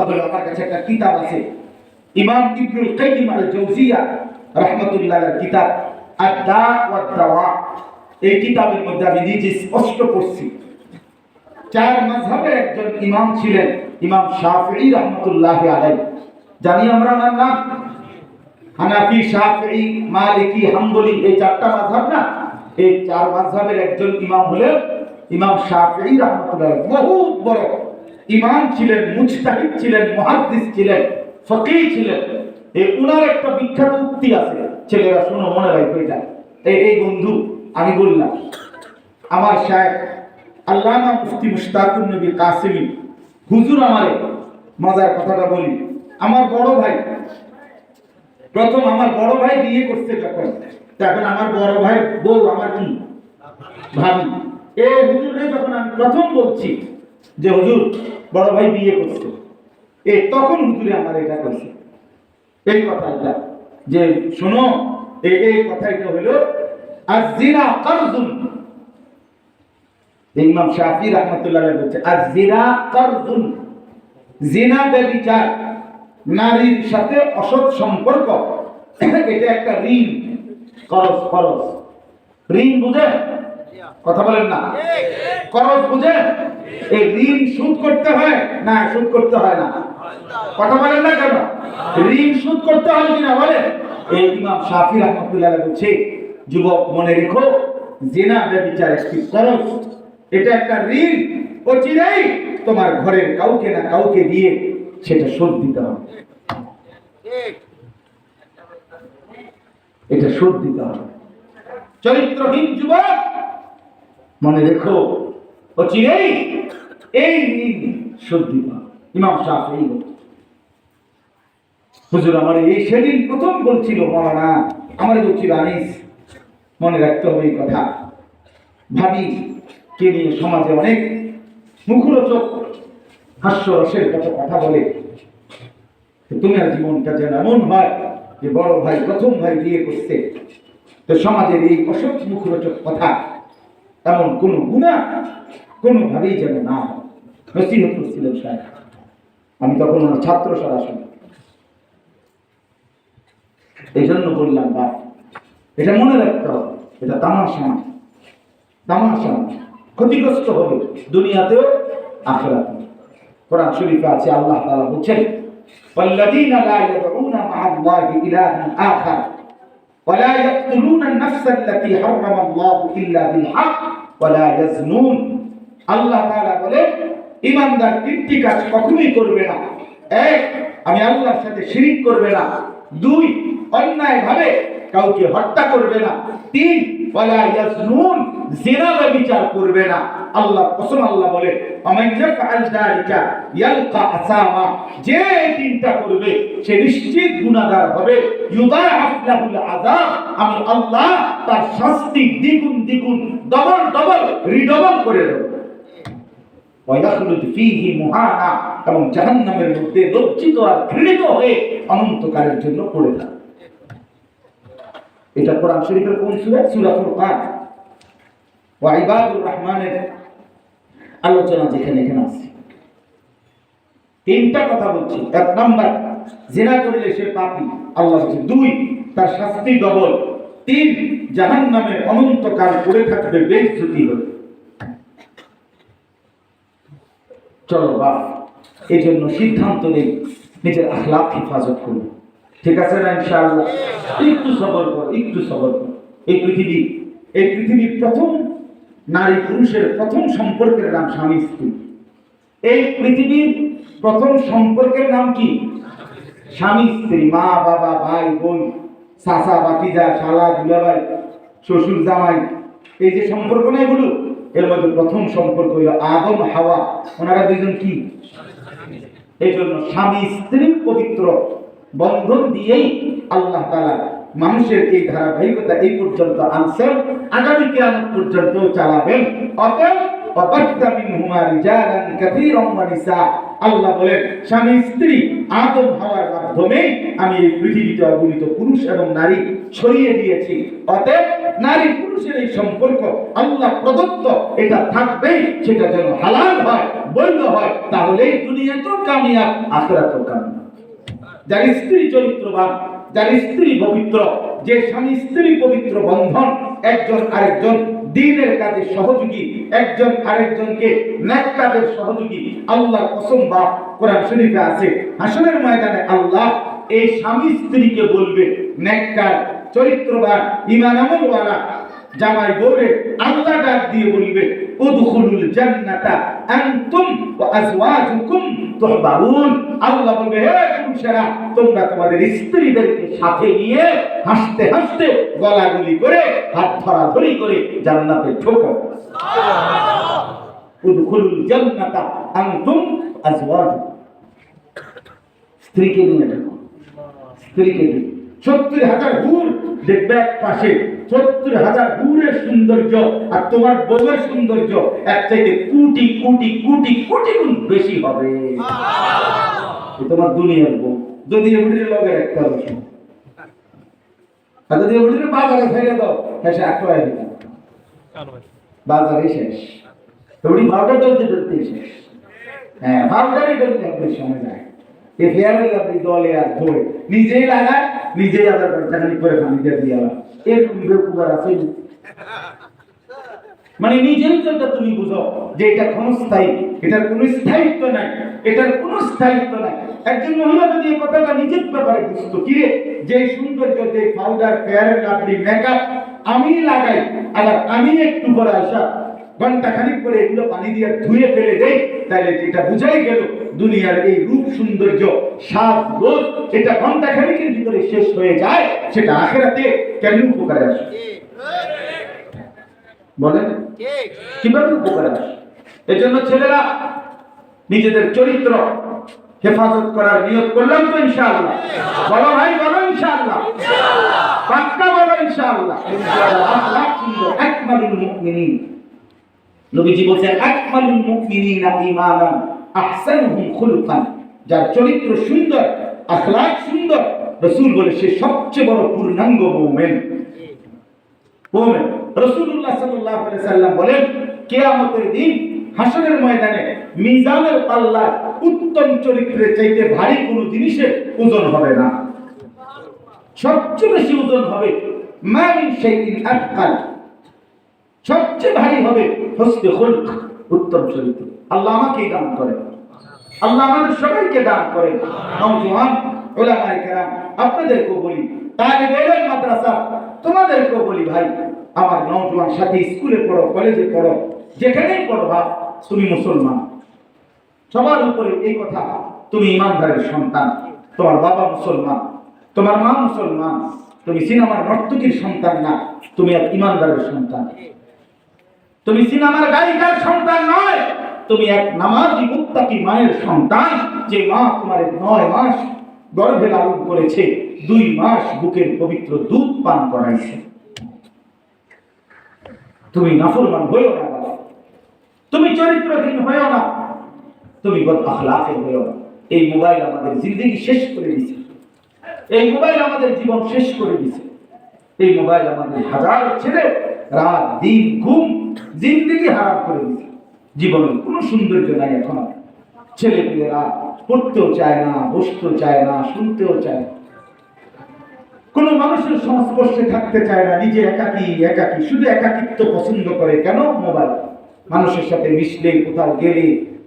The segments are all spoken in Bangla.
হলো আমার কাছে একটা কিতাব আছে, ইমাম ইবনুল কাইয়িম আল জাওজিয়া রাহমাতুল্লাহ আলাইহির কিতাব আদ-দা ওয়াদ দাওয়া। এই কিতাবের মধ্যে আমি নিজে স্পষ্ট পড়ছি, চার মাযহাবের একজন ইমাম ছিলেন ইমাম শাফিঈ রাহমাতুল্লাহ আলাইহি। জানি আমরা ওনার নাম, হানাফি, শাফিঈ, মালিকি, হাম্বলি, এই চারটা মাযহাব না, এই চার মাযহাবের একজন ইমাম হলেন ইমাম শাফিঈ রাহমাতুল্লাহ আলাইহি। বহুত বড় ইমাম ছিলেন, মুজতাহিদ ছিলেন, মুহাদ্দিস ছিলেন, ফকিহ ছিলেন। এই উনার একটা বিখ্যাত উক্তি আছে, ছেলেরা শোনো, মনে রাখবে এটা। এই বন্ধু আমি বললাম, আমার শায়েখ আল্লামা মুফতি মুশতাকুন নবী কাসেমী হুজুর আমারে মজার কথাটা বলি, আমার বড় ভাই প্রথম আমার বড় ভাই বিয়ে করছে যখন, তখন আমার বড় ভাই বউ আমার কি ভাবি, এই হুজুরে যখন আমি প্রথম বলছি যে হুজুর বড় ভাই বিয়ে করছে, তখন হুজুরে আমার এটা করছে এই কথাটা যে শোনো, এই কথাটা হলো আয-যিনা কারযুন। ইমাম শাফিঈ রাহমাতুল্লাহ আলাইহি বলছে আয-যিনা কারযুন, জিনা ব্যভিচার, নারীর সাথে অসৎ সম্পর্ক, এটা একটা ঋণ, খরচ। ঋণ বুঝে কথা বলেন না, খরচ বুঝে। এই ঋণ শোধ করতে হয় না, শোধ করতে হয় না, কথা বলেন না কেন? ঋণ শোধ করতে হয় কিনা বলেন? এই ইমাম শাফিঈ রাহমাতুল্লাহ আলাইহি বলছে যুবক মনে রেখো, জিনা ব্যভিচার একটি খরচ, এটা একটা ঋণ, অচিরেই তোমার ঘরের কাউকে না কাউকে দিয়ে সেটা শোধ দিতে হবে, এটা শোধ দিতে হবে। চরিত্রহীন যুবক মনে রেখো, অচিরেই এই ঋণ শোধ দিতে হবে। ইমাম শাফিঈ হুজুর আমার এই সেদিন প্রথম বলছিল, মাওলানা আমার বলছিল আনিস মনে রাখতে হবে এই কথা, ভাবি কে নিয়ে সমাজে অনেক মুখরোচক হাস্যরসের কথা বলে, তোমার জীবনটা যেন এমন হয় যে বড় ভাই প্রথম ভাই বিয়ে করছে, তো সমাজের এই অসৎ মুখরোচক কথা, এমন কোন গুনাহ কোনোভাবেই যেন না হয়। নসিহত করছিলেন সাহেব, আমি তখন ওনার ছাত্র সরাসরি, এই জন্য বললাম বা এটা মনে রাখতে হবে, এটা তামাশা ক্ষতিগ্রস্ত হবে দুনিয়াতেও আখিরাতেও। কোরআন শরীফে আছে আল্লাহ তাআলা বলেন ওয়াল্লাযীনা লা ইয়াদউনা মা'আল্লাহি ইলাহান আখার ওয়া লা ইয়াকতুলুনা আন-নাফসা আল্লাতী হারামাল্লাহু ইল্লা বিল হক ওয়া লা ইয়াজনুন। আল্লাহ তাআলা বলেন ঈমানদার তিনটি কাজ কখনোই করবে না। এক, আমি আল্লাহর সাথে শিরিক করবে না। দুই, অন্যায়ভাবে কাউকে হত্যা করবে না। তিন, ওয়ালা ইয়াজনুন, জিনা ব্যভিচার করবে না। আল্লাহ কসম, আল্লাহ বলে আমান ইয়াফআল যালিকা ইয়ালকা আসামা, যে তিনটা করবে সে নিশ্চিত গুনাহগার হবে। ইউদাআফ লাহুল আযাব, আমি আল্লাহ তার শাস্তি দ্বিগুণ ডবল রিডবল করে দেব। ওয়া ইয়াখলুদ ফীহি মুহানা, এবং জাহান্নামের মধ্যে লজ্জিত আর ঘৃণিত হয়ে অনন্তকালের জন্য পড়ে থাকবে। এটা কোরআন শরীফের কোন সূরা? সূরা ফুরকান। ওয়া ইবাদুর রহমানের আলোচনা যেখানে আছে, তিনটা কথা বলছি। এক নাম্বার, জিনা করলে সে পাপী, আল্লাহ বলছে। দুই, তার শাস্তি ডবল। তিন, জাহান্নামে অনন্তকাল পড়ে থাকবে, বেইজ্জতি হবে। চলো বাপ, এই জন্য সিদ্ধান্ত নেই নিজের আখলাক হেফাজত করবো, ঠিক আছে না? ইনশাআল্লাহ। একটু সবর কর। এই পৃথিবীর প্রথম নারী পুরুষের প্রথম সম্পর্কের নাম স্বামী স্ত্রী। এই পৃথিবীর প্রথম সম্পর্কের নাম কি? স্বামী স্ত্রী। মা বাবা, ভাই বোন, চাচা ভাতিজা, শালা দুলাভাই, শ্বশুর জামাই, এই যে সম্পর্ক না এগুলো, এর মধ্যে প্রথম সম্পর্ক হইল আদম হাওয়া, ওনারা দুইজন কি? এই জন্য স্বামী স্ত্রীর পবিত্র বন্ধন দিয়েই আল্লাহ তাআলা মানুষের এই ধারাবাহিকতা এই পর্যন্ত আনছেন, আগামী কিয়ামত পর্যন্ত চালাবেন। অতএব ওয়াবাত্তা মিনহুমা রিজালান কাসীরান ওয়া নিসা, আল্লাহ বলেন স্বামী স্ত্রী আদম হাওয়ার মাধ্যমে আমি এই পৃথিবীতে অগণিত পুরুষ এবং নারী ছড়িয়ে দিয়েছি। অতএব নারী পুরুষের এই সম্পর্ক আল্লাহ প্রদত্ত, এটা থাকবেই, সেটা যেন হালাল হয়, বৈধ হয়, তাহলে দুনিয়াতেও কামিয়াব, আখিরাতেও কামিয়াব। যার স্ত্রী চরিত্রবান, যার স্ত্রী পবিত্র, যে স্বামী স্ত্রী পবিত্র বন্ধন, একজন আরেকজন দ্বীনের কাজে সহযোগী, একজন আরেকজনকে নেক কাজের সহযোগী। আল্লাহর কসম বা কোরআন শরীফে আছে, হাসরের ময়দানে আল্লাহ এই স্বামী স্ত্রীকে বলবে, নেককার চরিত্রবান ঈমান আমলওয়ালা জামাই বউরে আল্লাহ ডাক দিয়ে বলবে, উদখুলুল জান্নাতা আনতুম ওয়া আজওয়াজুকুম তুহবারুন। আল্লাহ বলবে, হে পুরুষেরা, তোমরা তোমাদের স্ত্রীদেরকে সাথে নিয়ে হাসতে হাসতে গলাগলি করে হাত ধরাধরি করে জান্নাতে ঢোকো। সুবহানাল্লাহ। উদখুলুল জান্নাতা আনতুম আজওয়াজুকুম, স্ত্রীকে নিয়ে ঢোকো, স্ত্রীকে নিয়ে। 70,000 হুর দেখবে এক পাশে, 70,000 হুরের সৌন্দর্য আর তোমার বউয়ের সৌন্দর্য এক চাইতে কোটি কোটি কোটি কোটি গুণ বেশি হবে। তোমার দুনিয়ার বউ যদি এগুলির লগে একটা বসে, আর যদি এগুলির বাজারে ফেলে দাও, হ্যাঁ সে একটা বাজারে শেষ, এগুলি পাউডার ডলতে ডলতে শেষ। হ্যাঁ, পাউডারে ডলতে আপনার সময় যায়। এই ফেয়ারের লাভলি দলে আর ধরে নিজেই লাগায়, নিজেই আবার টাকানি করে পানি দিয়ে দিয়ে এরকম বেকুবার আছে। মানে নিজেই তো তুমি বুঝো যে এটা ক্ষণস্থায়ী, এটার কোনো স্থায়িত্ব নাই, এটার কোনো স্থায়িত্ব নাই। একজন মহিলা যদি এই কথাটা নিজের ব্যাপারে বুঝতো, কিরে যে সৌন্দর্য, যে পাউডার, ফেয়ারের লাভলি, মেকআপ আমি লাগাই, আবার আমি একটু পরে আসা ঘন্টা খানিক করে এগুলো পানি দিয়ে ধুয়ে ফেলে দেই, তাহলে এটা বুঝাই গেল দুনিয়ার এই রূপ সৌন্দর্য সাজগোজ এটা ঘন্টা খানিকের ভিতরে শেষ হয়ে যায়, সেটা আখিরাতে কেমন উপকারে আসে বলেন? কিভাবে উপকারে আসে? এজন্য ছেলেরা নিজেদের চরিত্র হেফাজত করার নিয়ত করলাম তো ইনশাআল্লাহ। বলো ভাই, বলো ইনশাআল্লাহ, পাক্কা বলো ইনশাআল্লাহ। আখলাক সুন্দর, আকমালুল মুমিনিন, নবীজি বলেন আকমালুল মুমিনিনা ঈমানান আহসানুহুম খুলুকান। যার চরিত্র সুন্দর, আখলাক সুন্দর, রাসূল বলে সে সবচেয়ে বড় পূর্ণাঙ্গ মুমিন। মুমিন রাসূলুল্লাহ সাল্লাল্লাহু আলাইহি সাল্লাম বলেন, কিয়ামতের দিন হাসরের ময়দানে মিজানের পাল্লা উত্তম চরিত্রের চাইতে ভারী কোনো জিনিসের ওজন হবে না। সবচেয়ে বেশি ওজন হবে মা মিন শাইইন আথকাল, সবচেয়ে ভারী হবে হুসনে খুলক, উত্তম চরিত্র। আল্লাহ আমাকে দান করেন, আল্লাহ আমাদের সবাইকে দান করেন। নওজোয়ান উলামায়ে কেরাম, আপনাদেরকেও বলি, তালিবে ইলম মাদ্রাসা তোমাদেরকেও বলি, ভাই আমার নওজোয়ান সাথী, স্কুলে পড়ো, কলেজে পড়ো, যেখানেই পড়ো, ভাব তুমি মুসলমান। সবার উপরে এই কথা, তুমি ইমানদারের সন্তান, তোমার বাবা মুসলমান, তোমার মা মুসলমান, তুমি সিনেমার নর্তকীর সন্তান না, তুমি এক ইমানদারের সন্তান। তুমি সিনেমার গায়িকার সন্তান নয়, তুমি এক নামাজি মুত্তাকি মায়ের সন্তান, যে মা তোমার 9 মাস গর্ভে লালন করেছে, 2 মাস বুকের পবিত্র দুধ পান করাইছে। তুমি নাফরমান হইও না বাবা, তুমি চরিত্রহীন হইও না, তুমি বদ আখলাকের হইও না। এই মোবাইল আমাদের জিন্দেগি শেষ করে দিয়েছে, এই মোবাইল আমাদের জীবন শেষ করে দিয়েছে। এই মোবাইল আমাদের হাজার ছেলে রাত দিন ঘুম জিন্দেগি হারাম করে দিয়েছে। জীবনের কোনো সৌন্দর্য নাই। এখন ছেলেমেয়েরা পড়তেও চায় না, বসতেও চায় না, শুনতেও চায় না, কোনো মানুষের সংস্পর্শে থাকতে চায় না, নিজে একাকী একাকী, শুধু একাকিত্ব পছন্দ করে। কেন? মোবাইল। মানুষের সাথে মিশলে, কোথাও গেলে,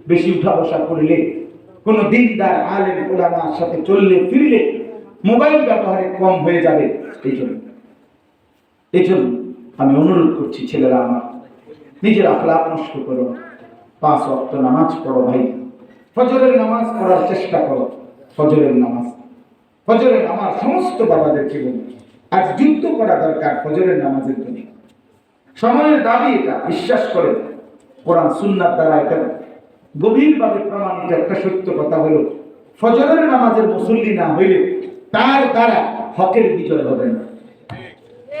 বেশি উঠা বসা করলে, কোনো দিনদার আলেম ওলামার সাথে চললে ফিরলে মোবাইল ব্যবহারে কম হয়ে যাবে। এই জন্য আমি অনুরোধ করছি, ছেলেরা আমার, নিজের আখলাক নষ্ট করো, 5 ওয়াক্ত নামাজ পড়ো ভাই, ফজরের নামাজ পড়ার চেষ্টা করো। ফজরের নামাজ সমস্ত বাবাদেরকে বলি, আজ যুদ্ধ করা দরকার ফজরের নামাজের জন্য। সময়ের দাবি এটা, বিশ্বাস করে কোরআন সুন্নাত দ্বারা এটা গভীরভাবে প্রমাণিত একটা সত্য কথা হলো, ফজরের নামাজের মুসল্লি না হইলে তার দ্বারা হকের বিজয় হবে না।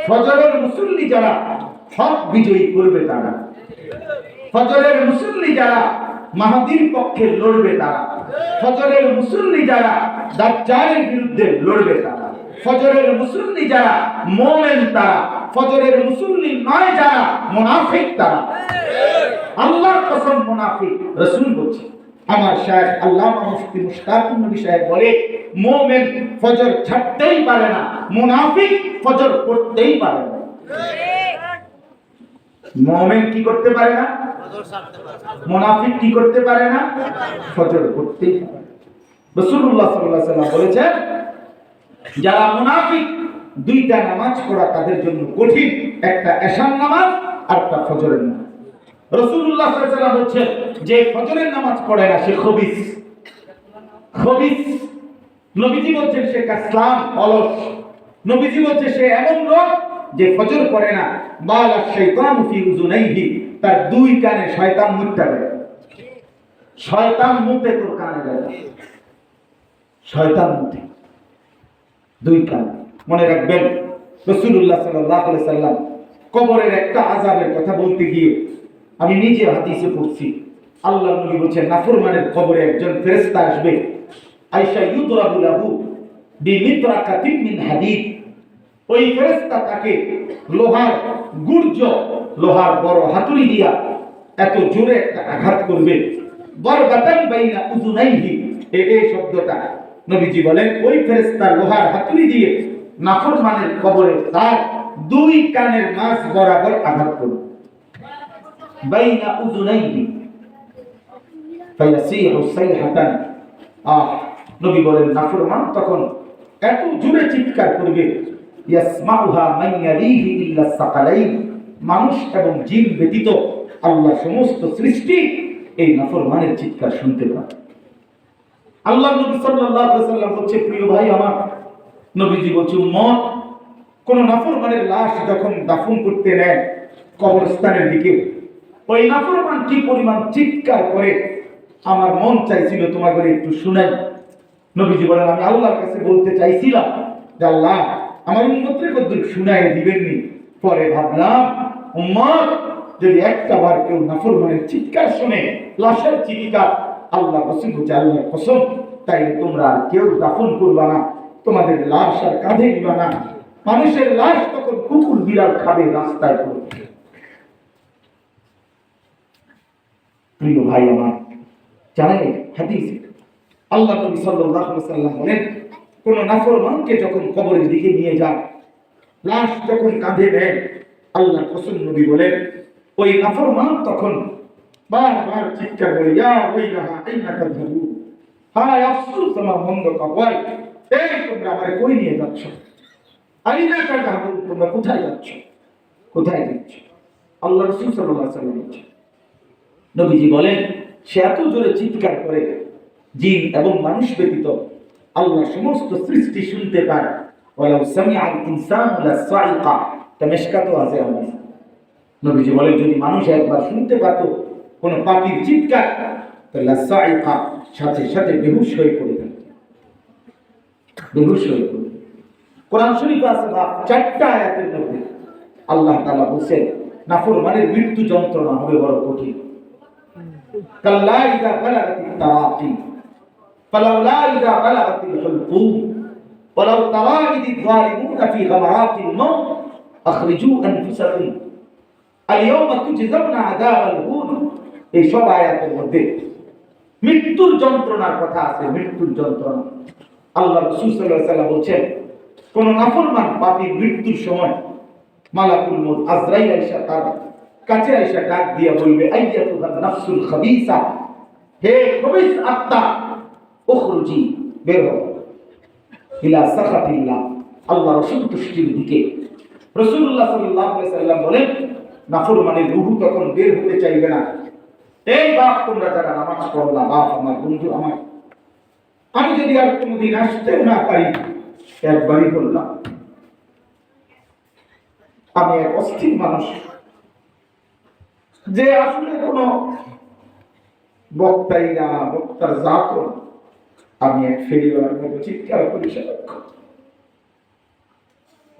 ফজরের মুসল্লি যারা, হক বিজয়ী করবে তারা। ফজরের মুসল্লি যারা, মাহদীর পক্ষে লড়বে তারা। ফজরের মুসল্লি যারা দাজ্জালের বিরুদ্ধে লড়বে তারা, ফজরের মুসল্লি যারা মুমিন তারা, ফজরের মুসল্লি নয় যারা মুনাফিক তারা। আল্লাহর কসম মুনাফিক। রাসূল বলছে, আমার শায়েখ আল্লামা মুফতি মুশতাকুন নবী সাহেব বলে, মুমিন ফজর ছাড়তেই পারে না, মুনাফিক ফজর পড়তেই পারে না। মুমিন কি করতে পারে না? মুনাফিক কি করতে পারে না? ফজর পড়তেই পারে। রাসূলুল্লাহ সাল্লাল্লাহু আলাইহি ওয়াসাল্লাম বলেছেন, যারা মুনাফিক দুইটা নামাজ পড়া তাদের জন্য কঠিন, একটা এশার নামাজ আর একটা ফজরের নামাজ। রাসূলুল্লাহ সাল্লাল্লাহু আলাইহি ওয়াসাল্লাম বলেছেন, যে ফজরের নামাজ পড়ে না সে খবিস। খবিস। নবীজি বলছেন সে কাসলাম, অলস। নবীজি বলছে সে এমন লোক যে ফজর পড়ে না, বালা শাইতানু ফি উযুনাইহি, তার দুই কানে শয়তান মুতে দেয়। শয়তান মুতে তোর কানে দেয়, শয়তান মুতে দুই কানে। মনে রাখবেন, রাসূলুল্লাহ সাল্লাল্লাহু আলাইহি ওয়াসাল্লাম কবরের একটা আযাবের কথা বলতে গিয়ে আমি নিজে হাদিসে পড়ছি, আল্লাহর নবী বলেছেন নাফরমানের কবরে একজন ফেরেশতা আসবে, আয়েশা ইউদরাবু লাহু বিমিতরাকাতিন মিন হাদিদ। ওই ফেরেশতা তাকে লোহার গুর্জ, লোহার বড় হাতুড়ি দিয়া এত জোরে একটা আঘাত করবে, বরবাতান বাইনা উযুনাইহি। এই শব্দটা নবীজি বলেন ওই ফেরেশতা লোহার হাতুড়ি দিয়ে নাফরমানের কবরে তার দুই কানের মাঝ বরাবর আঘাত করবে, বাইনা উযুনাইহি ফায়াসিহু সাইহাতান। নবী বলেন নাফরমান তখন এত জোরে চিৎকার করবে, ইয়াসমাউহা মান ইয়ালিহি ইল্লা সাকালাইন, মানুষ এবং জিন ব্যতীত আল্লাহ সমস্ত সৃষ্টি এই নাফরমানের চিৎকার শুনতে পায়। আল্লাহ নবী সাল্লাল্লাহু আলাইহি ওয়াসাল্লাম বলছে, প্রিয় ভাই আমার, নবীজি বলছে উম্মত, কোন নাফরমানের লাশ যখন দাফন করতে নেয় কবরস্থানের দিকে, ওই নাফরমান কি পরিমাণ চিৎকার করে, আমার মন চাইছিল তোমাকে একটু শুনাই। নবীজি বলেন আমি আল্লাহর কাছে বলতে চাইছিলাম যে আল্লাহ আমার উম্মতকে কতটুকু শুনাই দিবেননি, পরে ভাবলাম উম্মত যদি একটা বার কেউ নাফরমানের চিৎকার শুনে, লাশের চিৎকার, আল্লাহ রাসূল বলছে আল্লাহর কসম, তাই তোমরা আর কেউ দাফন করবা না, তোমাদের লাশ আর কাঁধে নিবা না। মানুষের লাশ তখন কুকুর বিড়াল খাবে রাস্তায় পড়ে। প্রিয় ভাই আমার, জানেন হাদিস আল্লাহ নবী সাল্লাল্লাহু আলাইহি ওয়াসাল্লাম বলেন, কোন নাফরমানকে যখন কবরের দিকে নিয়ে যায়, লাশ যখন কাঁধে নেয়, আল্লাহর কসম নবী বলেন ওই নাফরমান তখন বারবার চিৎকার করে, ইয়া ওয়াইলাহা আইনা তাযহাবু, হায় আফসোস আমার মন্দ কপাল, এই তোমরা আমারে কই নিয়ে যাচ্ছ? আইনা তাযহাবু, তোমরা কোথায় যাচ্ছ, কোথায় যাচ্ছ? আল্লাহ রাসূল সাল্লাল্লাহু আলাইহি ওয়াসাল্লাম বলেন, নবীজি বলেন সে এত জোরে চিৎকার করে জিন এবং মানুষ ব্যতীত আল্লাহ সমস্ত সৃষ্টি শুনতে পায়। ওয়ালাউ সামিআল ইনসানু লাসাইকা, তা মিশকাতও আছে আমার। নবীজি বলেন যদি মানুষ একবার শুনতে পেত কোন পাপির চিৎকার, তো লাসাইকা, সাথে সাথে বেহুশ হয়ে পড়ে, বেহুশ হয়ে পড়ে। কোরআন শরীফে আছে চারটা আয়াতের মধ্যে আল্লাহ তাআলা বলেন নাফরমানের মৃত্যু যন্ত্রণা হবে বড় কঠিন। কাল্লা ইযা বালাগাতিত তারাকি ফালাউলা ইযা বালাগাতিল হুলকুম ওয়ালাউ তারা ইযিয যালিমুনা ফি গামারাতিল মাউত আখরিজু আনফুসাকুম আল ইয়াওমা তুজজাউনা আযাবাল হুন। এই সব আয়াতের মধ্যে মৃত্যুর যন্ত্রণার কথা আছে, মৃত্যুর যন্ত্রণা। আল্লাহ রাসূল সাল্লাল্লাহু আলাইহি ওয়াসাল্লাম বলেন কোন নাফরমান পাপীর মৃত্যুর সময় মালাকুল মউত আজরাইল আয়েশা তার কাছে আয়েশা ডাক দিয়া বলবে, আইয়াতুহান নাফসুল খাবিসা, হে খবিস আত্মা, উখরুজি, বের হও, ইলা সাখাতিল্লাহ, আল্লাহর অসন্তুষ্টির দিকে। রাসূলুল্লাহ সাল্লাল্লাহু আলাইহি ওয়াসাল্লাম বলেন নাফরমানের রূহ তখন বের হতে চাইবে না। এই বাপ তোমরা যারা নামাজ পড়লা, বাপ আমার, বন্ধু আমার, আমি যদি আর কোনোদিন আসতেও না পারি, একবারই বললাম আমি এক অস্থির মানুষ, যে আসলে কোন বক্তাই না, বক্তার জাত, আমি এক ফেরিওয়ালার মতো চিৎকার করি সারাক্ষণ।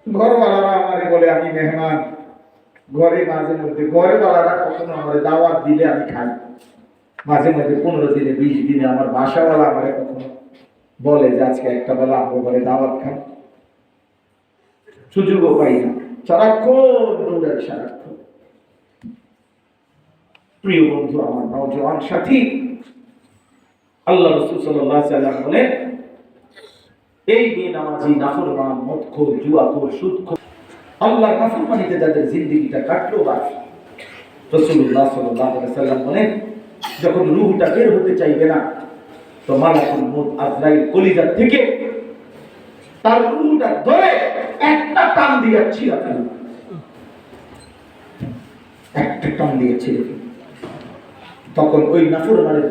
ঘরওয়ালারা আমারে বলে আমি মেহমান, ঘরে মাঝে মধ্যে ঘরওয়ালারা কখনো আমারে দাওয়াত দিলে আমি খাই, মাঝে মাঝে 15 দিনে 20 দিনে আমার বাসাওয়ালা আমার কখনো বলে যে আজকে একটা বেলা আমরা ঘরে দাওয়াত খাই, সুযোগও পাই না, সারাক্ষণ দৌড়াই সারাক্ষণ। প্রিয় বন্ধু, আমার নওজোয়ান সাথী, আল্লাহ রাসূল সাল্লাল্লাহু আলাইহি ওয়াসাল্লাম বলেন, এই বেনামাজি, নাফরমান, মদখোর, জুয়াখোর, সুদখোর, আল্লাহর নাফরমানিতে যাদের জিন্দেগিটা কাটলো, বাস রাসূলুল্লাহ সাল্লাল্লাহু আলাইহি ওয়াসাল্লাম বলেন, যখন রূহটা বের হতে চাইবে না, তো মালাকুল মউত আজরাইল কলিজা থেকে তার রূহটা ধরে একটা টান দিয়ে ছিঁড়ে ফেলবে, একটা টান দিয়ে ছিঁড়ে ফেলবে। তখন ওই নাফরমানের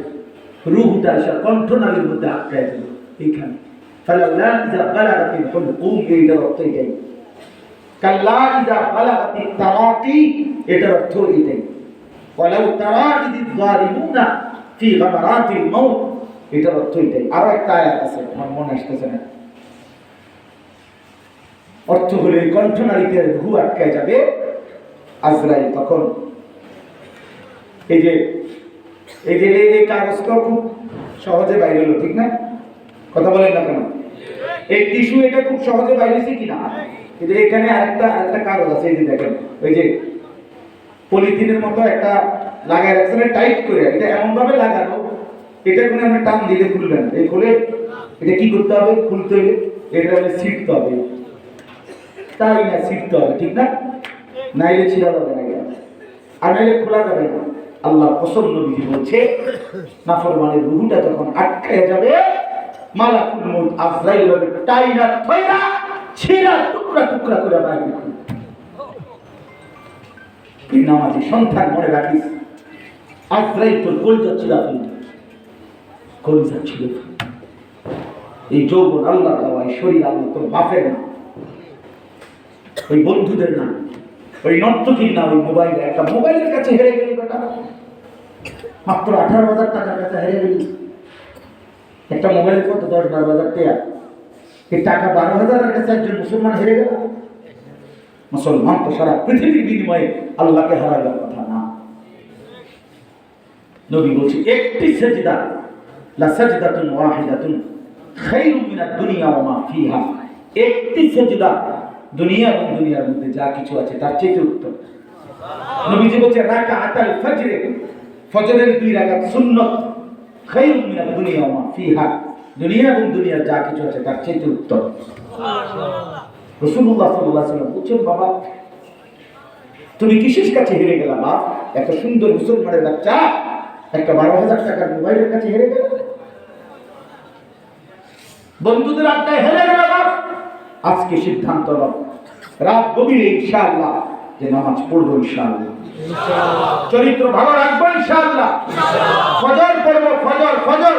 রূহটা এসে কণ্ঠনালীর মধ্যে আটকায় যাবে এইখানে। ফালাউলা ইযা বালাগাতিল হুলকুম, এইটার অর্থ এটাই। কাল্লা ইযা বালাগাতিত তারাকি, এটার অর্থ এটাই। ওয়ালাউ তারা ইযিজ যালিমুনা ফি গামারাতিল মাউত, এটার অর্থ এটাই। আরো একটা আয়াত আছে, আমার মনে আসতেছে না, অর্থ হলো এই কণ্ঠনালীতে রূহ আটকায় যাবে, আজরাইল তখন এই যে এই কাগজটা খুব সহজে বাইরে হলো, ঠিক না? কথা বলেন না কেন? এই টিস্যু এটা খুব সহজে বাইরে হয়েছে কিনা? কিন্তু এখানে আরেকটা কাগজ আছে, এই যে দেখেন, ওই যে পলিথিনের মতো একটা লাগায় রাখছেন টাইট করে, এটা এমন ভাবে লাগানো, এটা কোনো আপনি টান দিলে খুলবে না। এই খুলে এটা কি করতে হবে? খুলতে হলে এটা ছিঁড়তে হবে, তাই না? ছিঁড়তে হবে, ঠিক না? নাইলে ছিঁড়া যাবে না, আর নাইলে খোলা যাবে না। আল্লাহ কসম, নবীজি বলছে, নাফরমানের রূহটা যখন আটকে যাবে, মালাকুল মউত আজরাইল হবে টাইনা থইরা ছিঁড়া টুকরা টুকরা করে বাইরে করবে। এই নামাজি সন্তান, মনে রাখিস, আজরাইল তোর কলিজা ছিঁড়া ফেলবে, কলিজা ছিঁড়ে ফেলবে। এই যৌবন আল্লাহ দেওয়া, এই শরীর আল্লাহ, তোর বাপের না, ওই বন্ধুদের না, ওই নর্তকীর না, ওই মোবাইল, একটা মোবাইলের কাছে হেরে গেলি বেটা, মাত্র 18,000 টাকার কাছে হেরে গেলি। একটা মোবাইল কত? 10-12,000 টাকা। এই টাকা 12,000-এর কাছে একজন মুসলমান হেরে গেল। মুসলমান তো সারা পৃথিবীর বিনিময়ে আল্লাহকে হারাবার কথা না। নবী বলছে, একটি সেজদা, লা সাজদাতুন ওয়াহিদাতুন খায়রুম মিনাদ দুনিয়া ওয়া মা ফিহা, একটি সেজদা দুনিয়া এবং দুনিয়ার মধ্যে যা কিছু আছে তার চেয়ে উত্তম। নবীজি বলছে, রাকাআতাল ফজর, ফজরের 2 রাকাত সুন্নাত, খায়রুম মিনাদ দুনিয়া ওয়া মা ফিহা, দুনিয়া এবং দুনিয়ার যা কিছু আছে তার চেয়ে উত্তম। সুবহানাল্লাহ। রাসূলুল্লাহ সাল্লাল্লাহু আলাইহি ওয়াসাল্লাম বলছেন, বাবা তুমি কিসের কাছে হেরে গেলা? বাপ, এত সুন্দর মুসলমানের বাচ্চা একটা 12,000 টাকার মোবাইলের কাছে হেরে গেল, বন্ধুদের আড্ডায় হেরে গেল। বাপ, আজকে সিদ্ধান্ত নাও, রাত গভীরে ইনশাআল্লাহ যে নামাজ পড়বো, ইনশাআল্লাহ চরিত্র ভালো রাখবো, ইনশাআল্লাহ ফজর পড়বো, ফজর